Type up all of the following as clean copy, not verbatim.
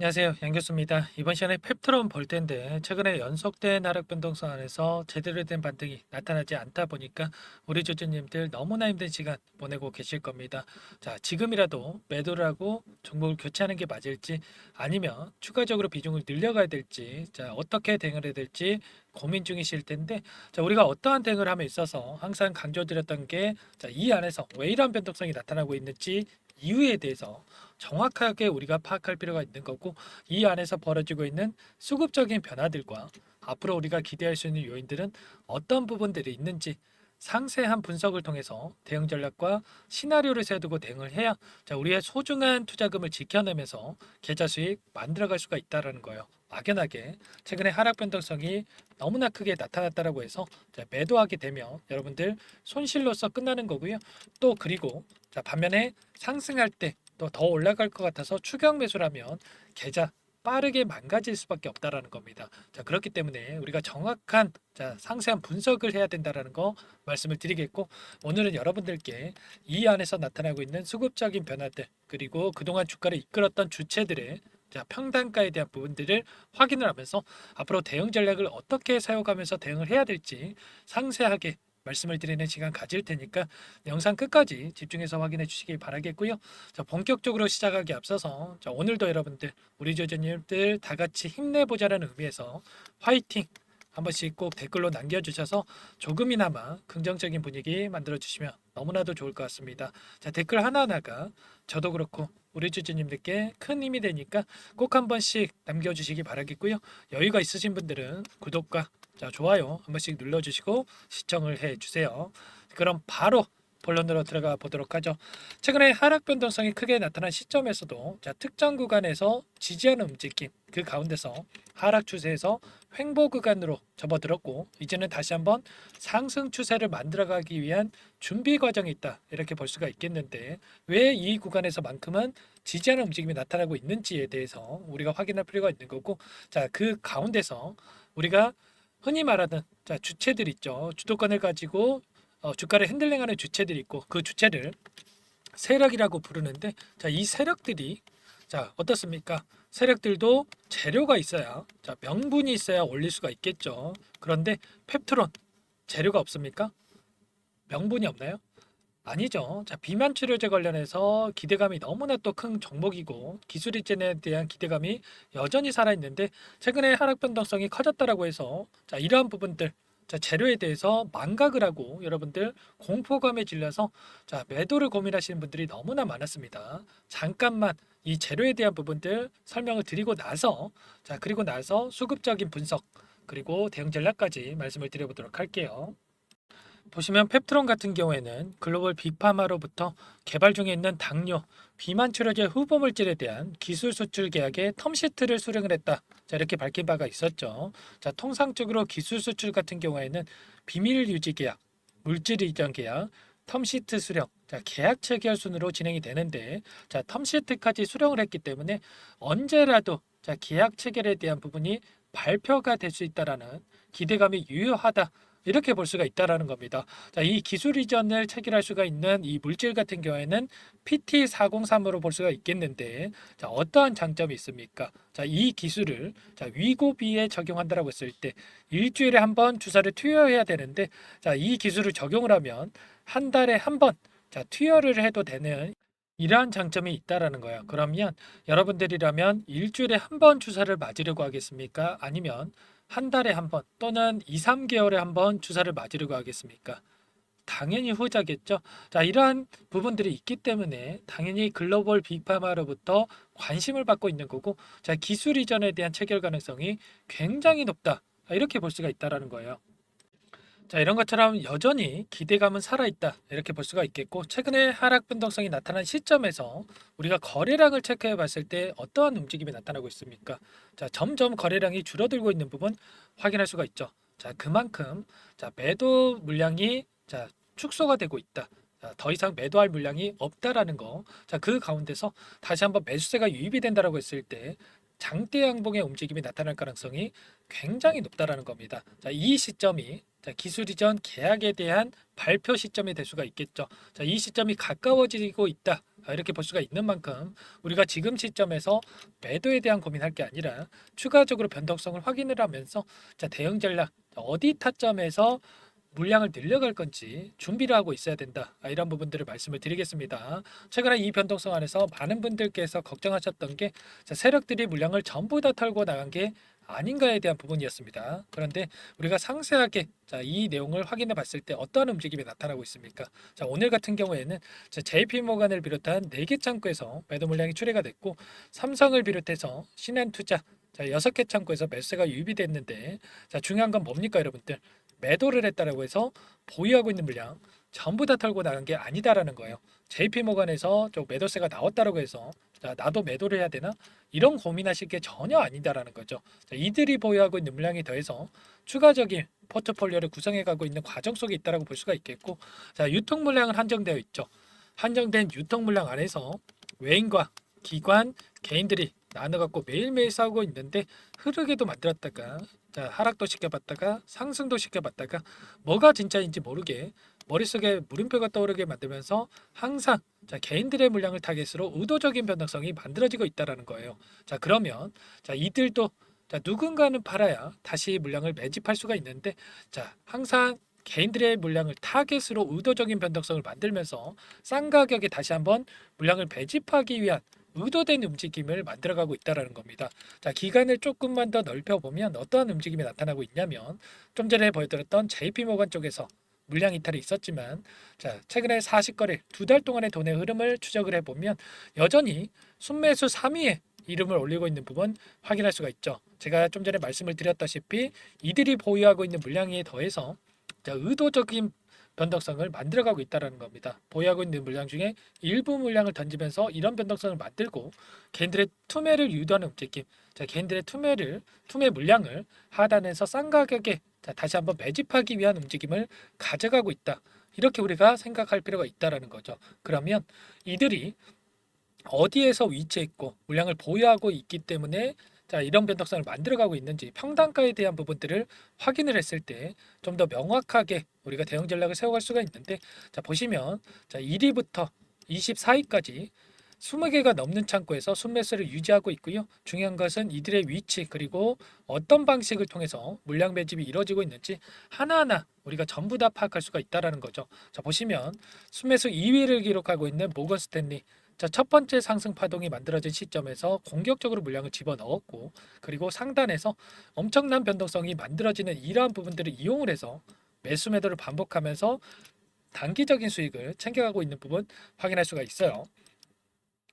안녕하세요. 양 교수입니다. 이번 시간에 펩트론 볼 텐데 최근에 연속된 하락 변동성 안에서 제대로 된 반등이 나타나지 않다 보니까 우리 주주님들 너무나 힘든 시간 보내고 계실 겁니다. 자, 지금이라도 매도를 하고 종목을 교체하는 게 맞을지 아니면 추가적으로 비중을 늘려가야 될지 어떻게 대응을 해야 될지 고민 중이실 텐데 우리가 어떠한 대응을 함에 있어서 항상 강조드렸던 게 이 안에서 왜 이런 변동성이 나타나고 있는지 이유에 대해서 정확하게 우리가 파악할 필요가 있는 거고 이 안에서 벌어지고 있는 수급적인 변화들과 앞으로 우리가 기대할 수 있는 요인들은 어떤 부분들이 있는지 상세한 분석을 통해서 대응 전략과 시나리오를 세워두고 대응을 해야 우리의 소중한 투자금을 지켜내면서 계좌 수익 만들어갈 수가 있다는 거예요. 막연하게 최근에 하락 변동성이 너무나 크게 나타났다라고 해서 매도하게 되면 여러분들 손실로서 끝나는 거고요. 또 그리고 반면에 상승할 때 또 더 올라갈 것 같아서 추격 매수라면 계좌 빠르게 망가질 수밖에 없다라는 겁니다. 그렇기 때문에 우리가 정확한 상세한 분석을 해야 된다라는 거 말씀을 드리겠고 오늘은 여러분들께 이 안에서 나타나고 있는 수급적인 변화들 그리고 그동안 주가를 이끌었던 주체들의 평단가에 대한 부분들을 확인을 하면서 앞으로 대응 전략을 어떻게 사용하면서 대응을 해야 될지 상세하게 말씀을 드리는 시간 가질 테니까 영상 끝까지 집중해서 확인해 주시기 바라겠고요. 본격적으로 시작하기 앞서서 오늘도 여러분들 우리 조조님들 다 같이 힘내보자라는 의미에서 화이팅 한 번씩 꼭 댓글로 남겨주셔서 조금이나마 긍정적인 분위기 만들어 주시면 너무나도 좋을 것 같습니다. 댓글 하나하나가 저도 그렇고 우리 주주님들께 큰 힘이 되니까 꼭 한 번씩 남겨주시기 바라겠고요. 여유가 있으신 분들은 구독과 좋아요 한 번씩 눌러주시고 시청을 해주세요. 그럼 바로 본론으로 들어가 보도록 하죠. 최근에 하락 변동성이 크게 나타난 시점에서도 특정 구간에서 지지하는 움직임 그 가운데서 하락 추세에서 횡보 구간으로 접어들었고 이제는 다시 한번 상승 추세를 만들어가기 위한 준비 과정이 있다 이렇게 볼 수가 있겠는데 왜 이 구간에서만큼은 지지하는 움직임이 나타나고 있는지에 대해서 우리가 확인할 필요가 있는 거고 그 가운데서 우리가 흔히 말하는 주체들 있죠. 주도권을 가지고 주가를 핸들링하는 주체들이 있고 그 주체를 세력이라고 부르는데 이 세력들이 어떻습니까? 세력들도 재료가 있어야 명분이 있어야 올릴 수가 있겠죠. 그런데 펩트론 재료가 없습니까? 명분이 없나요? 아니죠. 비만 치료제 관련해서 기대감이 너무나 또 큰 종목이고 기술 이전에 대한 기대감이 여전히 살아있는데 최근에 하락 변동성이 커졌다라고 해서 이러한 부분들 재료에 대해서 망각을 하고 여러분들 공포감에 질려서 매도를 고민하시는 분들이 너무나 많았습니다. 잠깐만 이 재료에 대한 부분들 설명을 드리고 나서 그리고 나서 수급적인 분석 그리고 대응 전략까지 말씀을 드려보도록 할게요. 보시면 펩트론 같은 경우에는 글로벌 빅파마로부터 개발 중에 있는 당뇨, 비만 치료제 후보 물질에 대한 기술 수출 계약의 텀시트를 수령을 했다. 이렇게 밝힌 바가 있었죠. 통상적으로 기술 수출 같은 경우에는 비밀 유지 계약, 물질 이전 계약, 텀시트 수령, 계약 체결 순으로 진행이 되는데 텀시트까지 수령을 했기 때문에 언제라도 계약 체결에 대한 부분이 발표가 될 수 있다라는 기대감이 유효하다. 이렇게 볼 수가 있다라는 겁니다. 이 기술 이전을 체결할 수가 있는 이 물질 같은 경우에는 PT403으로 볼 수가 있겠는데, 어떠한 장점이 있습니까? 이 기술을 위고비에 적용한다라고 했을 때 일주일에 한 번 주사를 투여해야 되는데, 이 기술을 적용을 하면 한 달에 한 번 투여를 해도 되는 이러한 장점이 있다라는 거예요. 그러면 여러분들이라면 일주일에 한 번 주사를 맞으려고 하겠습니까? 아니면 한 달에 한 번 또는 2, 3개월에 한 번 주사를 맞으려고 하겠습니까? 당연히 후자겠죠. 이러한 부분들이 있기 때문에 당연히 글로벌 빅파마로부터 관심을 받고 있는 거고, 기술 이전에 대한 체결 가능성이 굉장히 높다. 이렇게 볼 수가 있다라는 거예요. 이런 것처럼 여전히 기대감은 살아있다. 이렇게 볼 수가 있겠고, 최근에 하락 변동성이 나타난 시점에서 우리가 거래량을 체크해 봤을 때 어떠한 움직임이 나타나고 있습니까? 점점 거래량이 줄어들고 있는 부분 확인할 수가 있죠. 그만큼 매도 물량이 축소가 되고 있다. 더 이상 매도할 물량이 없다라는 거. 그 가운데서 다시 한번 매수세가 유입이 된다라고 했을 때 장대 양봉의 움직임이 나타날 가능성이 굉장히 높다라는 겁니다. 이 시점이 기술 이전 계약에 대한 발표 시점이 될 수가 있겠죠. 이 시점이 가까워지고 있다. 이렇게 볼 수가 있는 만큼 우리가 지금 시점에서 매도에 대한 고민할 게 아니라 추가적으로 변동성을 확인을 하면서 자, 대응 전략 어디 타점에서 물량을 늘려갈 건지 준비를 하고 있어야 된다. 이런 부분들을 말씀을 드리겠습니다. 최근에 이 변동성 안에서 많은 분들께서 걱정하셨던 게 자, 세력들이 물량을 전부 다 털고 나간 게 아닌가에 대한 부분이었습니다. 그런데 우리가 상세하게 자, 이 내용을 확인해 봤을 때 어떠한 움직임이 나타나고 있습니까? 자, 오늘 같은 경우에는 자, JP모간을 비롯한 4개 창구에서 매도 물량이 출회가 됐고 삼성을 비롯해서 신한투자 자, 6개 창구에서 매수가 유입이 됐는데 자, 중요한 건 뭡니까, 여러분들? 매도를 했다라고 해서 보유하고 있는 물량 전부 다 털고 나간 게 아니다라는 거예요. JP모간에서 좀 매도세가 나왔다라고 해서 자, 나도 매도를 해야 되나? 이런 고민하실 게 전혀 아니다라는 거죠. 자, 이들이 보유하고 있는 물량이 더해서 추가적인 포트폴리오를 구성해 가고 있는 과정 속에 있다라고 볼 수가 있겠고, 자, 유통 물량은 한정되어 있죠. 한정된 유통 물량 안에서 외인과 기관, 개인들이 나눠 갖고 매일매일 싸우고 있는데 흐르게도 만들었다가 자, 하락도 시켜봤다가 상승도 시켜봤다가 뭐가 진짜인지 모르게 머릿속에 물음표가 떠오르게 만들면서 항상 자, 개인들의 물량을 타겟으로 의도적인 변동성이 만들어지고 있다라는 거예요. 자, 그러면 자, 이들도 자, 누군가는 팔아야 다시 물량을 매집할 수가 있는데 자, 항상 개인들의 물량을 타겟으로 의도적인 변동성을 만들면서 싼 가격에 다시 한번 물량을 매집하기 위한 의도된 움직임을 만들어가고 있다라는 겁니다. 자, 기간을 조금만 더 넓혀 보면 어떠한 움직임이 나타나고 있냐면 좀 전에 보여드렸던 JP모건 쪽에서 물량 이탈이 있었지만 자, 최근에 40거래 2달 동안의 돈의 흐름을 추적을 해보면 여전히 순매수 3위에 이름을 올리고 있는 부분 확인할 수가 있죠. 제가 좀 전에 말씀을 드렸다시피 이들이 보유하고 있는 물량에 더해서 자, 의도적인 변동성을 만들어가고 있다는 겁니다. 보유하고 있는 물량 중에 일부 물량을 던지면서 이런 변동성을 만들고 개인들의 투매를 유도하는 움직임, 자, 개인들의 투매 물량을 하단에서 싼 가격에 자, 다시 한번 매집하기 위한 움직임을 가져가고 있다. 이렇게 우리가 생각할 필요가 있다라는 거죠. 그러면 이들이 어디에서 위치했고 물량을 보유하고 있기 때문에 자, 이런 변동성을 만들어가고 있는지 평단가에 대한 부분들을 확인을 했을 때 좀 더 명확하게 우리가 대응 전략을 세워갈 수가 있는데 자, 보시면 자, 1위부터 24위까지 20개가 넘는 창구에서 순매수를 유지하고 있고요. 중요한 것은 이들의 위치 그리고 어떤 방식을 통해서 물량 매집이 이루어지고 있는지 하나하나 우리가 전부 다 파악할 수가 있다라는 거죠. 자, 보시면 순매수 2위를 기록하고 있는 모건 스탠리 자, 첫 번째 상승 파동이 만들어진 시점에서 공격적으로 물량을 집어넣었고 그리고 상단에서 엄청난 변동성이 만들어지는 이러한 부분들을 이용을 해서 매수 매도를 반복하면서 단기적인 수익을 챙겨가고 있는 부분 확인할 수가 있어요.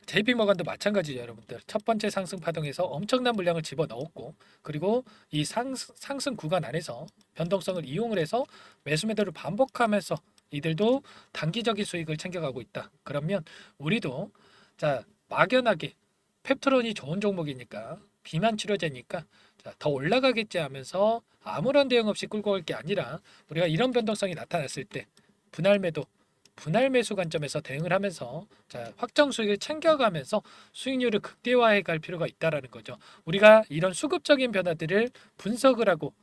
JP모건도 마찬가지죠, 여러분들. 첫 번째 상승 파동에서 엄청난 물량을 집어넣었고 그리고 이 상승 구간 안에서 변동성을 이용을 해서 매수 매도를 반복하면서 이들도 단기적인 수익을 챙겨가고 있다. 그러면 우리도 자, 막연하게 펩트론이 좋은 종목이니까 비만 치료제니까 자, 더 올라가겠지 하면서 아무런 대응 없이 끌고 갈 게 아니라 우리가 이런 변동성이 나타났을 때 분할 매도 분할 매수 관점에서 대응을 하면서 자, 확정 수익을 챙겨가면서 수익률을 극대화해 갈 필요가 있다라는 거죠. 우리가 이런 수급적인 변화들을 분석을 하고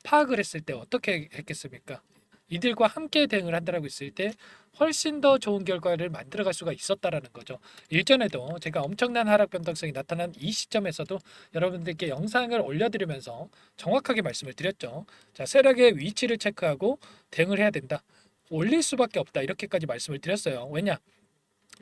파악을 했을 때 어떻게 했겠습니까? 이들과 함께 대응을 한다라고 했을 때 훨씬 더 좋은 결과를 만들어갈 수가 있었다라는 거죠. 일전에도 제가 엄청난 하락 변동성이 나타난 이 시점에서도 여러분들께 영상을 올려드리면서 정확하게 말씀을 드렸죠. 자, 세력의 위치를 체크하고 대응을 해야 된다. 올릴 수밖에 없다. 이렇게까지 말씀을 드렸어요. 왜냐?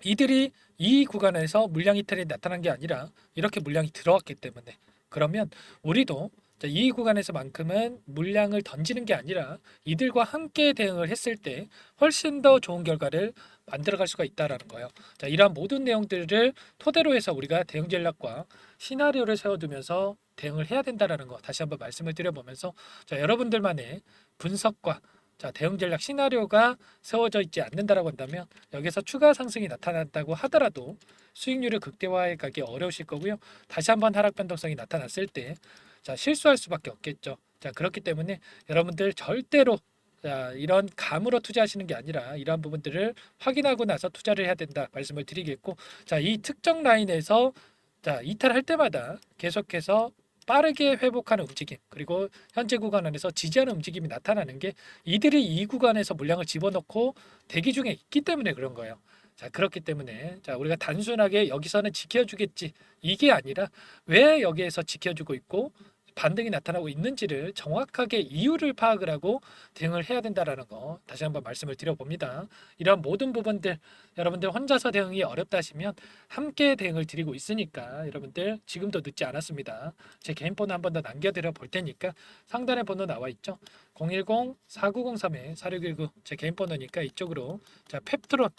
이들이 이 구간에서 물량 이탈이 나타난 게 아니라 이렇게 물량이 들어왔기 때문에 그러면 우리도 자, 이 구간에서만큼은 물량을 던지는 게 아니라 이들과 함께 대응을 했을 때 훨씬 더 좋은 결과를 만들어갈 수가 있다라는 거예요. 자, 이러한 모든 내용들을 토대로 해서 우리가 대응 전략과 시나리오를 세워두면서 대응을 해야 된다라는 거 다시 한번 말씀을 드려보면서 자, 여러분들만의 분석과 자, 대응 전략 시나리오가 세워져 있지 않는다라고 한다면 여기서 추가 상승이 나타났다고 하더라도 수익률을 극대화해 가기 어려우실 거고요. 다시 한번 하락 변동성이 나타났을 때 자, 실수할 수밖에 없겠죠. 자, 그렇기 때문에 여러분들 절대로 자, 이런 감으로 투자하시는 게 아니라 이러한 부분들을 확인하고 나서 투자를 해야 된다 말씀을 드리겠고 자, 이 특정 라인에서 자, 이탈할 때마다 계속해서 빠르게 회복하는 움직임 그리고 현재 구간 안에서 지지하는 움직임이 나타나는 게 이들이 이 구간에서 물량을 집어넣고 대기 중에 있기 때문에 그런 거예요. 자, 그렇기 때문에 자, 우리가 단순하게 여기서는 지켜주겠지 이게 아니라 왜 여기에서 지켜주고 있고 반등이 나타나고 있는지를 정확하게 이유를 파악을 하고 대응을 해야 된다라는 거 다시 한번 말씀을 드려봅니다. 이런 모든 부분들 여러분들 혼자서 대응이 어렵다 하시면 함께 대응을 드리고 있으니까 여러분들 지금도 늦지 않았습니다. 제 개인 번호 한 번 더 남겨드려 볼 테니까 상단에 번호 나와 있죠. 010-4903-4619 제 개인 번호니까 이쪽으로 자 펩트론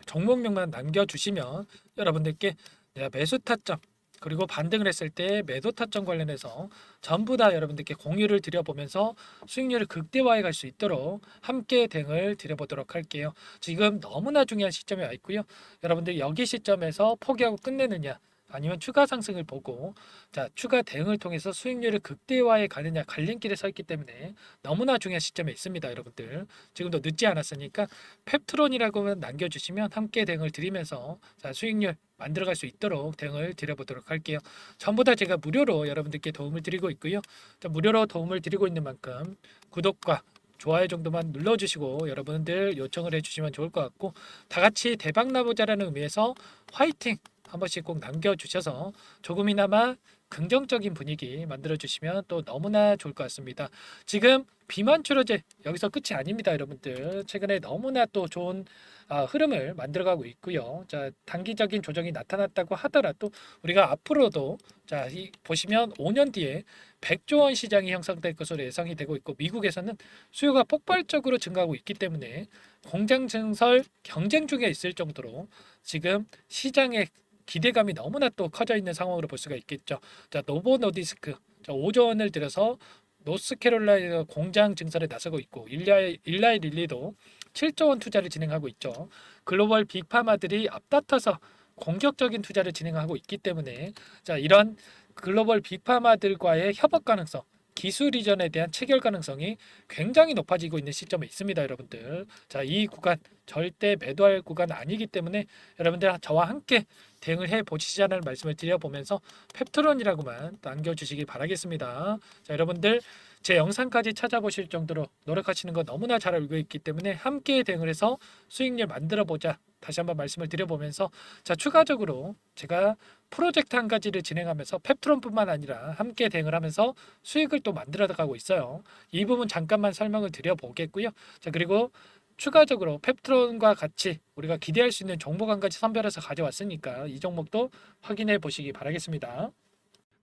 종목명만 남겨주시면 여러분들께 내가 매수 타점 그리고 반등을 했을 때 매도 타점 관련해서 전부 다 여러분들께 공유를 드려보면서 수익률을 극대화해 갈 수 있도록 함께 대응을 드려보도록 할게요. 지금 너무나 중요한 시점에 와 있고요. 여러분들 여기 시점에서 포기하고 끝내느냐 아니면 추가 상승을 보고 자 추가 대응을 통해서 수익률을 극대화해 가느냐 갈림길에 서 있기 때문에 너무나 중요한 시점에 있습니다. 여러분들 지금도 늦지 않았으니까 펩트론이라고만 남겨주시면 함께 대응을 드리면서 자, 수익률 만들어갈 수 있도록 대응을 드려보도록 할게요. 전부 다 제가 무료로 여러분들께 도움을 드리고 있고요. 자, 무료로 도움을 드리고 있는 만큼 구독과 좋아요 정도만 눌러주시고 여러분들 요청을 해주시면 좋을 것 같고 다 같이 대박 나보자라는 의미에서 화이팅 한 번씩 꼭 남겨주셔서 조금이나마 긍정적인 분위기 만들어주시면 또 너무나 좋을 것 같습니다. 지금 비만 치료제 여기서 끝이 아닙니다, 여러분들. 최근에 너무나 또 좋은 흐름을 만들어가고 있고요. 자, 단기적인 조정이 나타났다고 하더라도 우리가 앞으로도 자, 보시면 5년 뒤에 100조 원 시장이 형성될 것으로 예상이 되고 있고 미국에서는 수요가 폭발적으로 증가하고 있기 때문에 공장 증설 경쟁 중에 있을 정도로 지금 시장의 기대감이 너무나 또 커져 있는 상황으로 볼 수가 있겠죠. 자, 노보 노디스크 5조 원을 들여서 노스캐롤라이나 공장 증설에 나서고 있고 일라이 릴리도 7조 원 투자를 진행하고 있죠. 글로벌 빅파마들이 앞다퉈서 공격적인 투자를 진행하고 있기 때문에 자, 이런 글로벌 빅파마들과의 협업 가능성 기술 이전에 대한 체결 가능성이 굉장히 높아지고 있는 시점에 있습니다, 여러분들. 자, 이 구간 절대 매도할 구간 아니기 때문에 여러분들 저와 함께 대응을 해 보시자는 말씀을 드려보면서 펩트론이라고만 남겨주시기 바라겠습니다. 자, 여러분들 제 영상까지 찾아보실 정도로 노력하시는 거 너무나 잘 알고 있기 때문에 함께 대응을 해서 수익률 만들어 보자. 다시 한번 말씀을 드려보면서 자 추가적으로 제가 프로젝트 한 가지를 진행하면서 펩트론뿐만 아니라 함께 대응을 하면서 수익을 또 만들어 가고 있어요. 이 부분 잠깐만 설명을 드려보겠고요. 자 그리고 추가적으로 펩트론과 같이 우리가 기대할 수 있는 종목 한 가지 선별해서 가져왔으니까 이 종목도 확인해 보시기 바라겠습니다.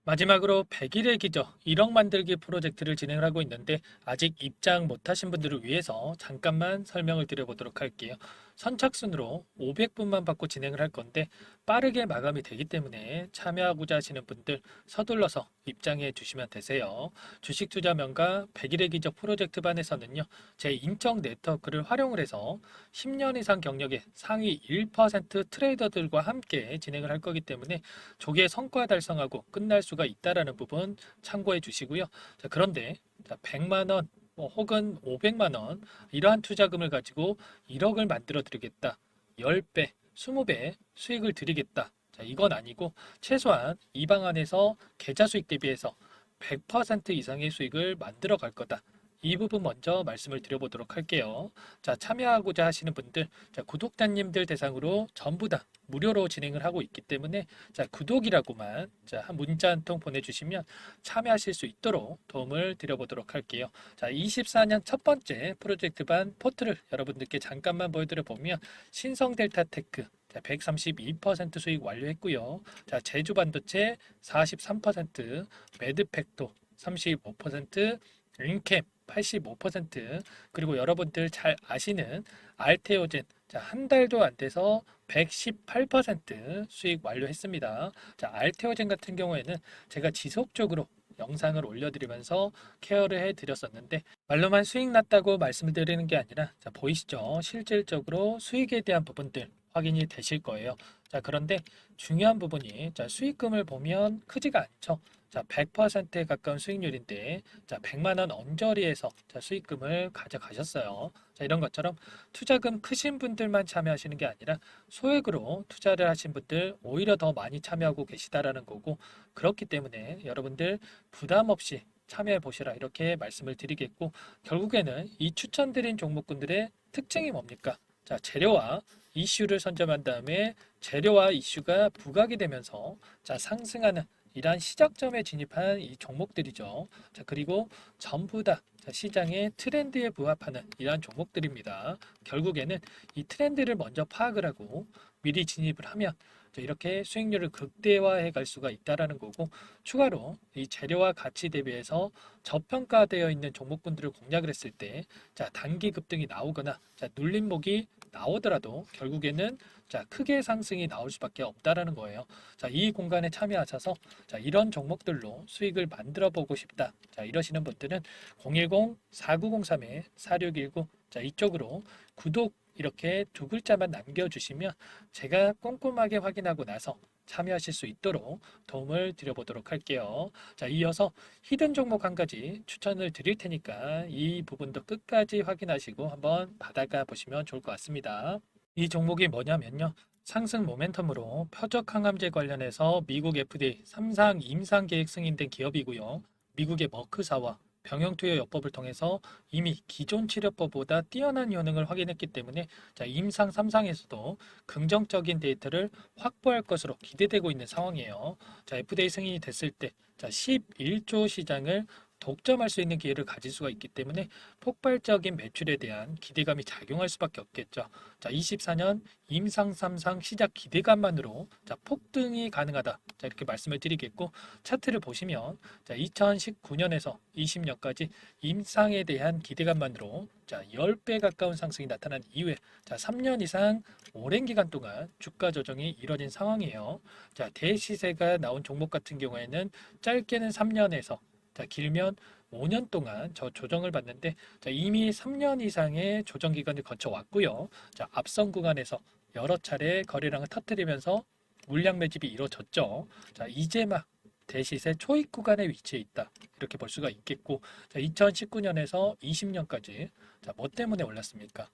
마지막으로 100일의 기적 1억 만들기 프로젝트를 진행을 하고 있는데 아직 입장 못하신 분들을 위해서 잠깐만 설명을 드려보도록 할게요. 선착순으로 500분만 받고 진행을 할 건데 빠르게 마감이 되기 때문에 참여하고자 하시는 분들 서둘러서 입장해 주시면 되세요. 주식투자명가 100일의 기적 프로젝트반에서는요. 제 인적 네트워크를 활용을 해서 10년 이상 경력의 상위 1% 트레이더들과 함께 진행을 할 거기 때문에 조기에 성과 달성하고 끝날 수가 있다라는 부분 참고해 주시고요. 자, 그런데 100만 원 혹은 500만 원 이러한 투자금을 가지고 1억을 만들어 드리겠다. 10배, 20배 수익을 드리겠다. 자, 이건 아니고 최소한 이 방안에서 계좌 수익 대비해서 100% 이상의 수익을 만들어 갈 거다. 이 부분 먼저 말씀을 드려보도록 할게요. 자, 참여하고자 하시는 분들, 자, 구독자님들 대상으로 전부 다 무료로 진행을 하고 있기 때문에 자, 구독이라고만 자, 한 문자 한 통 보내주시면 참여하실 수 있도록 도움을 드려보도록 할게요. 자, 24년 첫 번째 프로젝트반 포트를 여러분들께 잠깐만 보여드려 보면 신성 델타테크 132% 수익 완료했고요. 자, 제주 반도체 43%, 매드팩토 35%, 인캠 85% 그리고 여러분들 잘 아시는 알테오젠 자, 한 달도 안 돼서 118% 수익 완료했습니다. 자, 알테오젠 같은 경우에는 제가 지속적으로 영상을 올려드리면서 케어를 해드렸었는데 말로만 수익 났다고 말씀을 드리는 게 아니라 자, 보이시죠? 실질적으로 수익에 대한 부분들 확인이 되실 거예요. 자, 그런데 중요한 부분이 자, 수익금을 보면 크지가 않죠. 자, 100%에 가까운 수익률인데 자, 100만 원 언저리에서 자, 수익금을 가져가셨어요. 자, 이런 것처럼 투자금 크신 분들만 참여하시는 게 아니라 소액으로 투자를 하신 분들 오히려 더 많이 참여하고 계시다라는 거고 그렇기 때문에 여러분들 부담 없이 참여해 보시라 이렇게 말씀을 드리겠고 결국에는 이 추천드린 종목군들의 특징이 뭡니까? 자, 재료와 이슈를 선점한 다음에 재료와 이슈가 부각이 되면서 자, 상승하는 이러한 시작점에 진입한 이 종목들이죠. 자, 그리고 전부 다 자, 시장의 트렌드에 부합하는 이러한 종목들입니다. 결국에는 이 트렌드를 먼저 파악을 하고 미리 진입을 하면 자, 이렇게 수익률을 극대화해 갈 수가 있다라는 거고, 추가로 이 재료와 가치 대비해서 저평가되어 있는 종목군들을 공략을 했을 때 자, 단기 급등이 나오거나 자, 눌림목이 나오더라도 결국에는 자, 크게 상승이 나올 수밖에 없다라는 거예요. 자, 이 공간에 참여하셔서 자, 이런 종목들로 수익을 만들어 보고 싶다. 자, 이러시는 분들은 010-4903-4619 자, 이쪽으로 구독 이렇게 두 글자만 남겨주시면 제가 꼼꼼하게 확인하고 나서 참여하실 수 있도록 도움을 드려보도록 할게요. 자, 이어서 히든 종목 한 가지 추천을 드릴 테니까 이 부분도 끝까지 확인하시고 한번 받아가 보시면 좋을 것 같습니다. 이 종목이 뭐냐면요. 상승 모멘텀으로 표적 항암제 관련해서 미국 FDA 3상 임상 계획 승인된 기업이고요. 미국의 머크사와 병용투여요법을 통해서 이미 기존 치료법보다 뛰어난 효능을 확인했기 때문에 자, 임상 3상에서도 긍정적인 데이터를 확보할 것으로 기대되고 있는 상황이에요. 자, FDA 승인이 됐을 때 자, 11조 시장을 독점할 수 있는 기회를 가질 수가 있기 때문에 폭발적인 매출에 대한 기대감이 작용할 수밖에 없겠죠. 자, 24년 임상 3상 시작 기대감만으로 자, 폭등이 가능하다. 자, 이렇게 말씀을 드리겠고, 차트를 보시면 자, 2019년에서 20년까지 임상에 대한 기대감만으로 자, 10배 가까운 상승이 나타난 이후에 자, 3년 이상 오랜 기간 동안 주가 조정이 이뤄진 상황이에요. 자, 대시세가 나온 종목 같은 경우에는 짧게는 3년에서 자, 길면 5년 동안 저 조정을 받는데 자, 이미 3년 이상의 조정 기간을 거쳐 왔고요. 자, 앞선 구간에서 여러 차례 거래량을 터뜨리면서 물량 매집이 이루어졌죠. 자, 이제 막 대시세 초입 구간에 위치해 있다. 이렇게 볼 수가 있겠고, 자, 2019년에서 20년까지 자, 뭐 때문에 올랐습니까?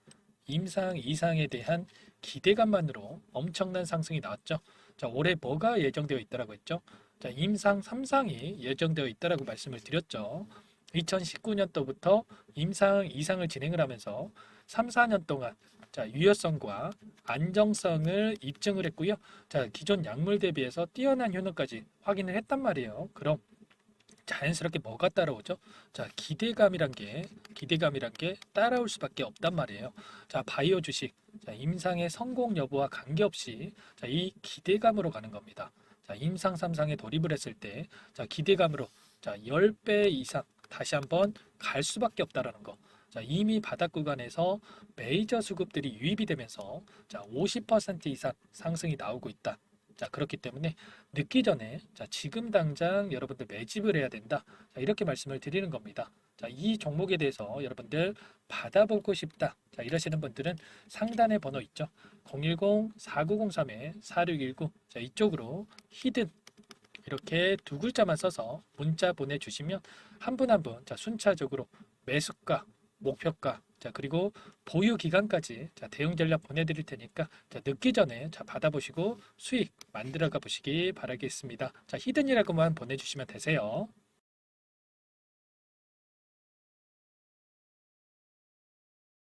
임상 이상에 대한 기대감만으로 엄청난 상승이 나왔죠. 자, 올해 뭐가 예정되어 있다라고 했죠? 자, 임상 3상이 예정되어 있다라고 말씀을 드렸죠. 2019년도부터 임상 2상을 진행을 하면서 3, 4년 동안 자, 유효성과 안정성을 입증을 했고요. 자, 기존 약물 대비해서 뛰어난 효능까지 확인을 했단 말이에요. 그럼 자연스럽게 뭐가 따라오죠? 자, 기대감이란 게 따라올 수밖에 없단 말이에요. 자, 바이오 주식. 자, 임상의 성공 여부와 관계없이 자, 이 기대감으로 가는 겁니다. 자, 임상 3상에 돌입을 했을 때 자, 기대감으로 자, 10배 이상 다시 한번 갈 수밖에 없다라는 거. 자, 이미 바닥 구간에서 메이저 수급들이 유입이 되면서 자, 50% 이상 상승이 나오고 있다. 자, 그렇기 때문에 늦기 전에 자, 지금 당장 여러분들 매집을 해야 된다. 자, 이렇게 말씀을 드리는 겁니다. 자, 이 종목에 대해서 여러분들 받아보고 싶다. 자, 이러시는 분들은 상단에 번호 있죠. 010-4903-4619. 자, 이쪽으로 히든 이렇게 두 글자만 써서 문자 보내주시면 한 분 한 분 자, 순차적으로 매수가, 목표가, 자, 그리고 보유 기간까지 자, 대응 전략 보내드릴 테니까 자, 늦기 전에 자, 받아보시고 수익 만들어가 보시기 바라겠습니다. 자, 히든이라고만 보내주시면 되세요.